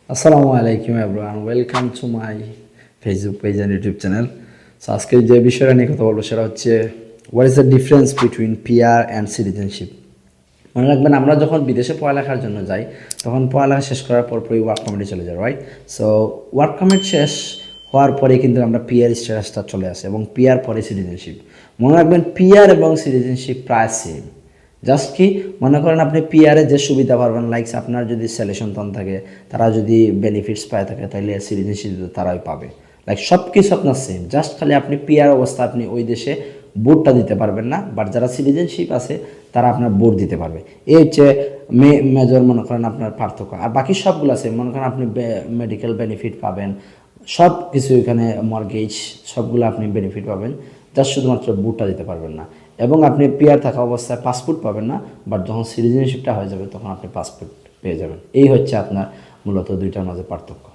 আসসালামু আলাইকুম everyone, welcome to my Facebook page and YouTube channel. So আজকে যে বিষয়টা নিয়ে কথা বলবো সেটা হচ্ছে what is the difference between PR and citizenship. মনে রাখবেন, আমরা যখন বিদেশে পড়ালেখার জন্য যাই তখন পড়ালেখা শেষ করার পরই ওয়ার্ক পারমিটে চলে যাই, রাইট? সো ওয়ার্ক পারমিট শেষ হওয়ার পরে কিন্তু আমরা পিআর স্ট্যাটাসটা চলে আসে এবং পিআর পরে সিটিজেনশিপ। মনে রাখবেন, পিআর এবং সিটিজেনশিপ প্রায় সেম। জাস্ট কি মনে করেন, আপনি পিআরে যে সুবিধা পারবেন, লাইকস আপনার যদি ছেলে সন্তান থাকে, তারা যদি বেনিফিটস পায় থাকে, তাহলে সিটিজেনশিপ তারাই পাবে। লাইক সব কিছু আপনার সেম, জাস্ট খালি আপনি পিআর অবস্থা আপনি ওই দেশে ভোটটা দিতে পারবেন না, বাট যারা সিটিজেনশিপ আছে তারা আপনার ভোট দিতে পারবে। এই হচ্ছে মেজর মনে করেন আপনার পার্থক্য। আর বাকি সবগুলো আছে, মনে করেন আপনি মেডিকেল বেনিফিট পাবেন, সব কিছু এখানে মর্গেজ সবগুলো আপনি বেনিফিট পাবেন, জাস্ট শুধুমাত্র ভোটটা দিতে পারবেন না। এবং আপনি পিআর থাকা অবস্থায় পাসপোর্ট পাবেন না, বাট যখন সিটিজেনশিপটা হয়ে যাবে তখন আপনি পাসপোর্ট পেয়ে যাবেন। এই হচ্ছে আপনার মূলত দুইটার মাঝে পার্থক্য।